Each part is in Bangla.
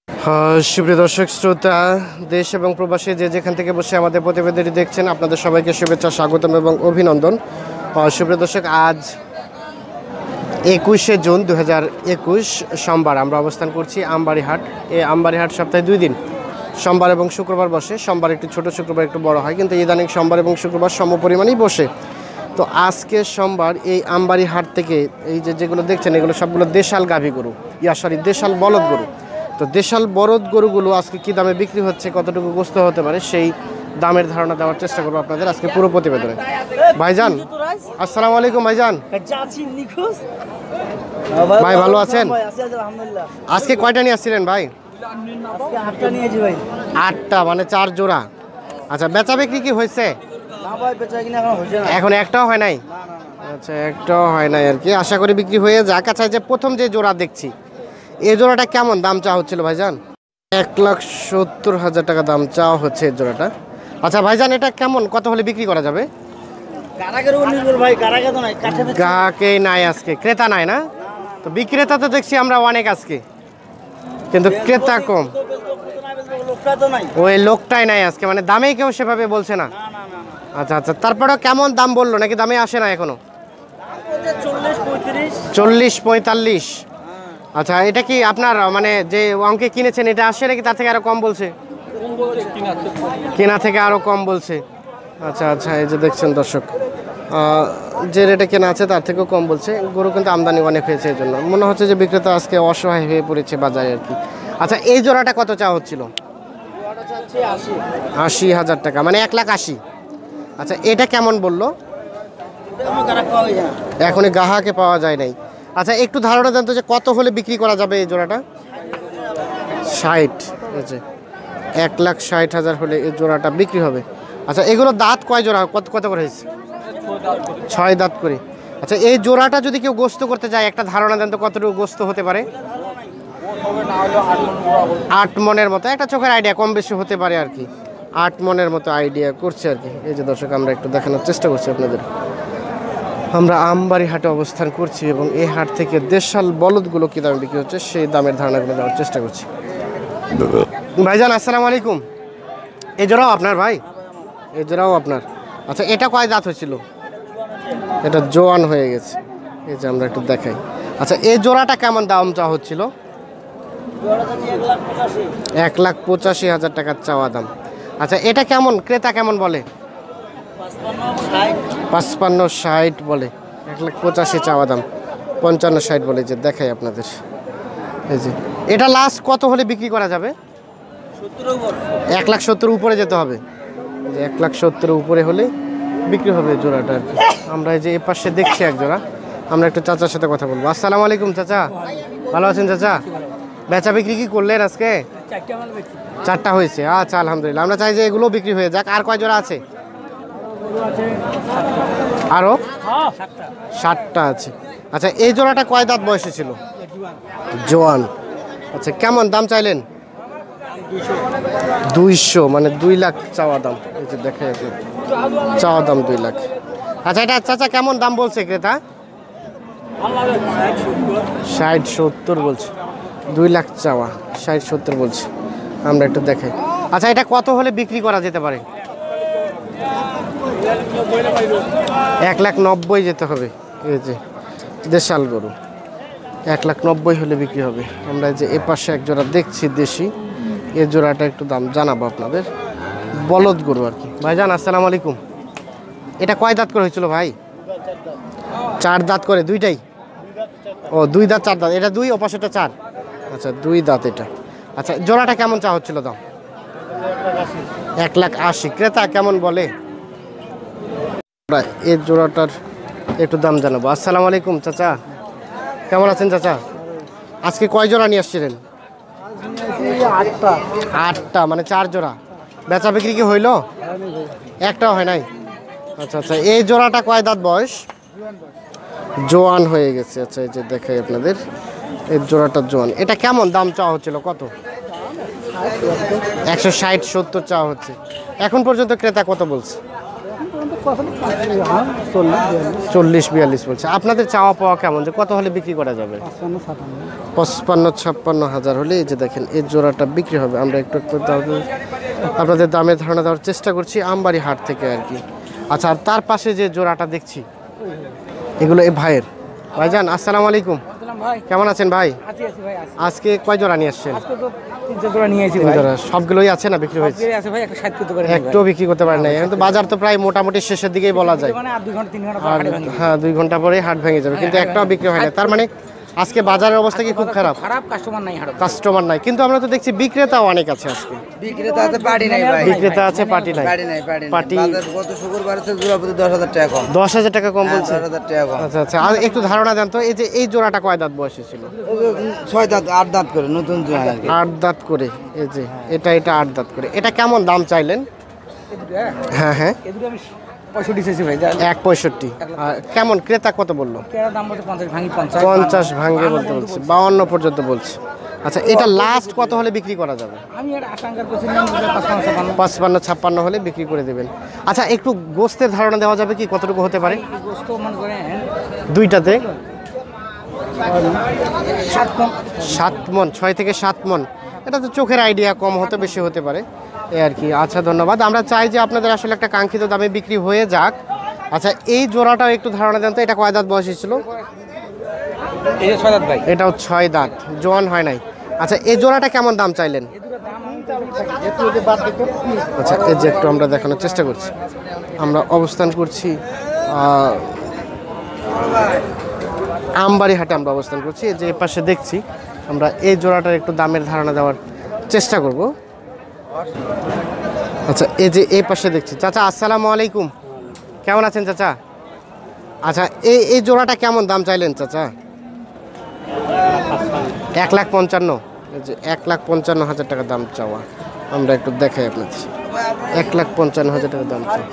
সুপ্রিয় দর্শক শ্রোতা, দেশ এবং প্রবাসী যে যেখান থেকে বসে আমাদের প্রতিবেদনটি দেখছেন, আপনাদের সবাইকে শুভেচ্ছা, স্বাগতম এবং অভিনন্দন। সুপ্রিয় দর্শক, আজ 21শে জুন 2021 সোমবার আমরা অবস্থান করছি আমবাড়ি হাট। এই আমবাড়ি হাট সপ্তাহে 2 দিন, সোমবার এবং শুক্রবার বসে। সোমবার একটু ছোট, শুক্রবার একটু বড় হয়, কিন্তু ইদানিং সোমবার এবং শুক্রবার সম পরিমাণেই বসে। তো আজকে সোমবার এই আমবাড়ি হাট থেকে এই যেগুলো দেখছেন, এগুলো সবগুলো দেশাল গাভী গরু, দেশাল বলদ গরু। তো দেশাল বলদ গরুগুলো আজকে কী দামে বিক্রি হচ্ছে, কতটুকু গোস্ত হতে পারে, সেই দামের ধারণা দেওয়ার চেষ্টা করবো আপনাদের আজকে পুরো প্রতিবেদনে। ভাইজান আসসালামু আলাইকুম। ভাইজান ভাই ভালো আছেন? আজকে কয়টা নিয়ে আসছিলেন ভাই? 8টা, মানে 4 জোড়া। আচ্ছা, বেচা বিক্রি কি হয়েছে? এখন একটাও হয় নাই? আচ্ছা, একটাও হয় নাই আর কি। আশা করি বিক্রি হয়ে যাক। আচ্ছা, যে প্রথম যে জোড়া দেখছি, এই জোড়াটা কেমন দাম চাওয়া হচ্ছিল ভাইজান? 1,70,000 টাকা দাম চাওয়া হচ্ছে এই জোড়াটা। আচ্ছা ভাইজান, এটা কেমন, কত হলে বিক্রি করা যাবে? গ্রাহকেই নাই আজকে, ক্রেতা নাই না? তো বিক্রেতা তো দেখছি আমরা অনেক আজকে, কিন্তু ক্রেতা কম। ওই লোকটাই নাই আজকে, মানে দামেই কেউ সেভাবে বলছে না। আচ্ছা আচ্ছা, তারপরেও কেমন দাম বললো, নাকি দামে আসে না এখনো? 40-45। আচ্ছা, এটা কি আপনার মানে যে অঙ্কে কিনেছেন এটা আসে, নাকি তার থেকে আরো কম বলছে? কেনা থেকে আরো কম বলছে। আচ্ছা আচ্ছা, এই যে দেখছেন দর্শক, যে রেটে কেনা আছে তার থেকেও কম বলছে। গরু কিন্তু আমদানি অনেক হয়েছে, এই জন্য মনে হচ্ছে যে বিক্রেতা আজকে অসহায় হয়ে পড়েছে বাজারে আর কি। আচ্ছা, এই জোড়াটা কত চাওয়া হচ্ছিল? 80,000 টাকা, মানে 1,80,000। আচ্ছা, এটা কেমন বললো? এখনই গ্রাহকে পাওয়া যায় নাই। আচ্ছা, একটু ধারণা দেন তো যে কত হলে বিক্রি করা যাবে এই জোড়াটা? 60। আচ্ছা, 1,60,000 হলে এই জোড়াটা বিক্রি হবে। আচ্ছা, এগুলো দাঁত কয় জোড়া, কত কত করে হয়েছে? 6 দাঁত করে। আচ্ছা, এই জোড়াটা যদি কেউ গোস্ত করতে যায়, একটা ধারণা দেন তো কতটুকু গোস্ত হতে পারে? 8 মনের মতো, একটা চোখের আইডিয়া, কম বেশি হতে পারে আর কি। 8 মনের মতো আইডিয়া করছে আর কি। এই যে দর্শক, আমরা একটু দেখানোর চেষ্টা করছি আপনাদের। আমরা আমবাড়ি হাটে অবস্থান করছি এবং এই হাট থেকে দেশাল বলদগুলো কী দামে বিক্রি হচ্ছে সেই দামের ধারণাগুলো দেওয়ার চেষ্টা করছি। ভাইজান আসসালামু আলাইকুম। এই জোড়াও আপনার ভাই? এই জোড়াও আপনার। আচ্ছা, এটা কয় দাঁত হয়েছিল? এটা জোয়ান হয়ে গেছে। এই যে আমরা একটু দেখাই। আচ্ছা, এই জোড়াটা কেমন দাম চাওয়া হচ্ছিল? 1,85,000 টাকার চাওয়া দাম। আচ্ছা, এটা কেমন, ক্রেতা কেমন বলে? 55-60 বলে। 1,85,000 চাওয়া দাম, 55-60 বলে। যে দেখাই আপনাদের, এই যে এটা লাস্ট কত হলে বিক্রি করা যাবে? 1,70,000 উপরে যেতে হবে। যে 1,70,000 উপরে হলে বিক্রি হবে জোড়াটা আর কি। আমরা এই যে এ পাশে দেখছি এক জোড়া, আমরা একটু চাচার সাথে কথা বলবো। আসসালামু আলাইকুম চাচা, ভালো আছেন চাচা? বেচা বিক্রি কি করলেন আজকে? 4টা হয়েছে। আচ্ছা, আলহামদুলিল্লাহ। আমরা চাই যে এগুলো বিক্রি হয়ে যাক। আর কয় জোড়া আছে? আরো 7টা আছে। আচ্ছা, এই জোড়াটা কয় দাঁত বয়সে ছিল? জোয়ান। আচ্ছা, কেমন দাম চাইলেন? 200, মানে 2 লাখ চাওয়া দাম। এই যে দেখে চাওয়া দাম 2 লাখ। আচ্ছা, এটা চাচা কেমন দাম বলছে ক্রেতা? 60-70 বলছে। 2 লাখ চাওয়া, 60-70 বলছে। আমরা একটু দেখাই। আচ্ছা, এটা কত হলে বিক্রি করা যেতে পারে? 1,90,000 যেতে হবে। এই যে দেশাল গরু 1,90,000 হলে বিক্রি হবে। আমরা যে এ পাশে এক জোড়া দেখছি দেশি, এই জোড়াটা একটু দাম জানাবো আপনাদের। বলদ গরু আর কি। ভাইজান আসসালামু আলাইকুম। এটা কয় দাঁত করে হয়েছিল ভাই? 4 দাঁত করে, দুইটাই? ও, 2 দাঁত 4 দাঁত। এটা 2, ও পাশেটা 4। আচ্ছা, 2 দাঁত এটা। আচ্ছা, জোড়াটা কেমন চা হচ্ছিল দাম? 1,80,000। ক্রেতা কেমন বলে? এই জোড়াটার একটু দাম জানাবো। আসসালামু আলাইকুম চাচা, কেমন আছেন চাচা? আজকে কয় জোড়া নিয়ে আসছিলেন? 8টা, মানে 4 জোড়া। বেচা বিক্রি কি হইলো? একটাও হয় নাই। আচ্ছা আচ্ছা, এই জোড়াটা কয় দাঁত বয়স? জোয়ান হয়ে গেছে। আচ্ছা, এই যে দেখাই আপনাদের, এই জোড়াটা জোয়ান। এটা কেমন দাম চাওয়া হচ্ছিল, কত? 160-70 চাওয়া হচ্ছে। এখন পর্যন্ত ক্রেতা কত বলছে? 40-42 বলছে। আপনাদের চাওয়া পাওয়া কেমন, যে কত হলে বিক্রি করা যাবে? 55-56 হাজার হলে এই যে দেখেন এই জোড়াটা বিক্রি হবে। আমরা একটু একটু আপনাদের দামের ধারণা দেওয়ার চেষ্টা করছি আমবাড়ি হাট থেকে আর কি। আচ্ছা, আর তার পাশে যে জোড়াটা দেখছি এগুলো এই ভাইয়ের। ভাইজান আসসালামু আলাইকুম, কেমন আছেন ভাই? আজকে কয় জোড়া নিয়ে আসছেন? সবগুলোই আছে না বিক্রি হয়েছে? একটু বিক্রি করতে পারেন না, এখন তো বাজার তো প্রায় মোটামুটি শেষের দিকেই বলা যায়। হ্যাঁ, 2 ঘন্টা পরে হাট ভেঙে যাবে, কিন্তু একটাও বিক্রি হয় না। তার মানে আজকে বাজারের অবস্থা কি খুব খারাপ? কাস্টমার নাই, কিন্তু আমরা তো দেখছি বিক্রেতাও অনেক আছে আজকে। বিক্রেতা আছে, পার্টি নাই ভাই। বিক্রেতা আছে, পার্টি নাই। পার্টি গত শুক্রবার আছে জোড়াপতি 10,000 টাকা কম। 10,000 টাকা কম বলছে? 10,000 টাকা কম। আচ্ছা আচ্ছা, আর একটু ধারণা দেন তো, এই যে এই জোড়াটা কয় দাঁত বয়সে ছিল? 6 দাঁত 8 দাঁত করে নতুন জোড়া। 8 দাঁত করে, এই যে এটা 8 দাঁত করে। এটা কেমন দাম চাইলেন? হ্যাঁ হ্যাঁ, 1.65। কেমন ক্রেতা কত বললো? 50 ভাঙে বলতে বলছে, 52 পর্যন্ত বলছে। আচ্ছা, এটা লাস্ট কত হলে বিক্রি করা যাবে? 55-56 হলে বিক্রি করে দেবেন। আচ্ছা, একটু গোস্তের ধারণা দেওয়া যাবে কি, কতটুকু হতে পারে দুইটাতে? 7 মণ, 6 থেকে 7 মণ। এটা তো চোখের আইডিয়া, কম হতে বেশি হতে পারে এই আর কি। আচ্ছা, ধন্যবাদ। আমরা চাই যে আপনাদের আসলে একটা কাঙ্ক্ষিত দামে বিক্রি হয়ে যাক। আচ্ছা, এই জোড়াটাও একটু ধারণা দেন তো, এটা কয় দাঁত বয়স ছিল? এটাও 6 দাঁত, জোয়ান হয় নাই। আচ্ছা, এই জোড়াটা কেমন দাম চাইলেন? আচ্ছা, এই যে একটু আমরা দেখানোর চেষ্টা করছি। আমরা অবস্থান করছি আমবাড়ি হাটে, আমরা অবস্থান করছি। এই যে পাশে দেখছি আমরা এই জোড়াটার একটু দামের ধারণা দেওয়ার চেষ্টা করব। আচ্ছা, এই যে এই পাশে দেখছি। চাচা আসসালামু আলাইকুম, কেমন আছেন চাচা? আচ্ছা, এই জোড়াটা কেমন দাম চাইলেন চাচা? 1,55,000। এই যে 1,55,000 টাকা দাম চাওয়া। আমরা একটু দেখাই আপনাদের, 1,55,000 টাকা দাম চাওয়া।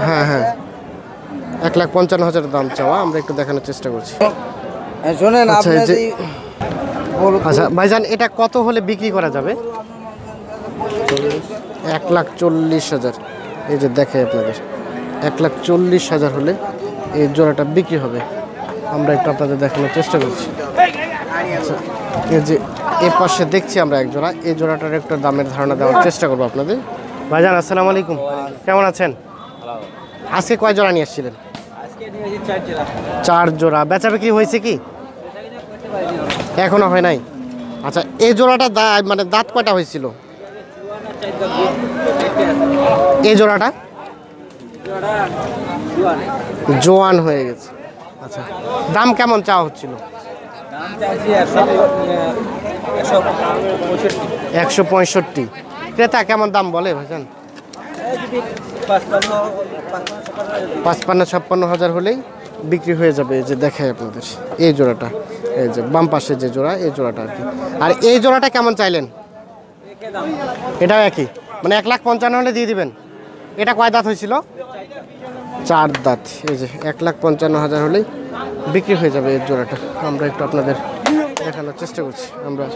হ্যাঁ হ্যাঁ, 1,55,000 দাম চাওয়া। আমরা একটু দেখানোর চেষ্টা করছি। শোনেন, আচ্ছা ভাইজান, এটা কত হলে বিক্রি করা যাবে? 1,40,000। এই যে দেখে আপনাদের 1,40,000 হলে এই জোড়াটা বিক্রি হবে। আমরা একটু আপনাদের দেখানোর চেষ্টা করছি। আচ্ছা, এই যে এ পাশে দেখছি আমরা এক জোড়া, এই জোড়াটার একটু দামের ধারণা দেওয়ার চেষ্টা করবো আপনাদের। ভাইজান আসসালামু আলাইকুম, কেমন আছেন? আজকে কয় জোড়া নিয়ে এসেছিলেন? 4 জোড়া। বেচা বিক্রি হয়েছে কি? এখনো হয় নাই। আচ্ছা, এই জোড়াটা মানে দাঁত কয়টা হয়েছিল? এই জোড়াটা জোয়ান হয়ে গেছে। আচ্ছা, দাম কেমন চাওয়া হচ্ছিল? 165। ক্রেতা কেমন দাম বলে ভাইজান? 55-56 হলেই বিক্রি হয়ে যাবে। এই যে দেখাই আপনাদের এই জোড়াটা, এই যে বাম পাশে যে জোড়া, এই জোড়াটা আর কি। আর এই জোড়াটা কেমন চাইলেন? এটাও একই, মানে 1,55,000 হলে দিয়ে দিবেন। এটা কয় দাঁত হয়েছিল? 4 দাঁত। এই যে 1,55,000 হলেই বিক্রি হয়ে যাবে এই জোড়াটা। আমরা একটু আপনাদের দেখানোর চেষ্টা করছি। আমরা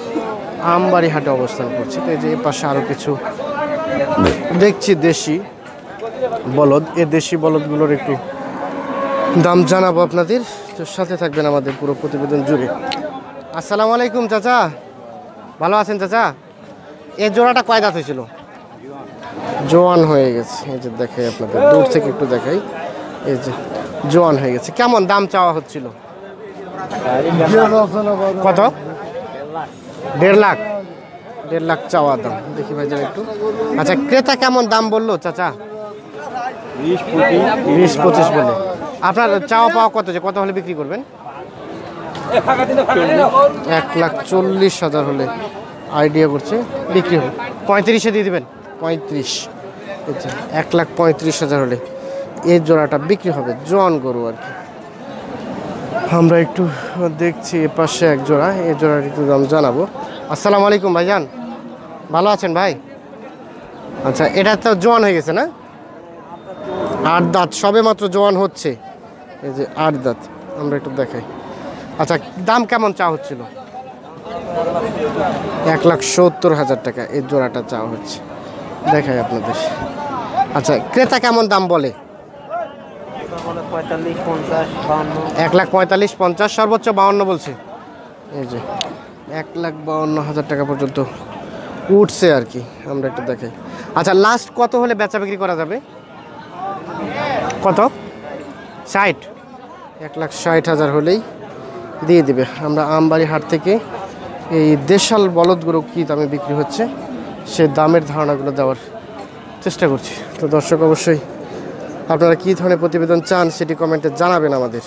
আমবাড়ি হাটে অবস্থান করছি। এই যে এই পাশে আরও কিছু দেখছি দেশি বলদ। এই দেশি বলদগুলোর একটু দাম জানাবো আপনাদের, তো সাথে থাকবেন আমাদের পুরো প্রতিবেদন জুড়ে। আসসালামু আলাইকুম চাচা, ভালো আছেন চাচা? এই জোড়াটা কয় দাঁত হয়েছিল? জোয়ান হয়ে গেছে। এই যে দেখাই আপনাদের, দূর থেকে একটু দেখাই। এই যে জোয়ান হয়ে গেছে। কেমন দাম চাওয়া হচ্ছিল? কত? 1.5 লাখ। 1.5 লাখ চাওয়া দাম। দেখি ভাইজান একটু। আচ্ছা, ক্রেতা কেমন দাম বললো চাচা? 20-25 বলে। আপনার চাওয়া পাওয়া কত, যে কত হলে বিক্রি করবেন? 1,40,000 হলে আইডিয়া করছে বিক্রি হবে। 35-এ দিয়ে দিবেন? 35। 1,35,000 হলে এই জোড়াটা বিক্রি হবে। জোয়ান গরু আর কি। আমরা একটু দেখছি এ পাশে এক জোড়া, এই জোড়ার একটু দাম জানাবো। আসসালামু আলাইকুম ভাইজান, ভালো আছেন ভাই? আচ্ছা, এটা তো জোয়ান হয়ে গেছে না? 8 দাঁত, সবে মাত্র জোয়ান হচ্ছে। এই যে 8 দাঁত। আমরা একটু দেখাই। আচ্ছা, দাম কেমন চাওয়া হচ্ছিল? 1,70,000 টাকা এই জোড়াটা চাওয়া হচ্ছে। দেখাই আপনাদের। আচ্ছা, ক্রেতা কেমন দাম বলে? 1,45,50 সর্বোচ্চ 52 বলছে। এই যে 1,52,000 টাকা পর্যন্ত উঠছে আর কি, আমরা একটু দেখাই। আচ্ছা, লাস্ট কত হলে বেচা বিক্রি করা যাবে? কত? 60? 1,60,000 হলেই দিয়ে দিবে। আমরা আমবাড়ি হাট থেকে এই দেশাল বলদগুলো কী দামে বিক্রি হচ্ছে সে দামের ধারণাগুলো দেওয়ার চেষ্টা করছি। তো দর্শক, অবশ্যই আপনারা কী ধরনের প্রতিবেদন চান সেটি কমেন্টে জানাবেন আমাদের।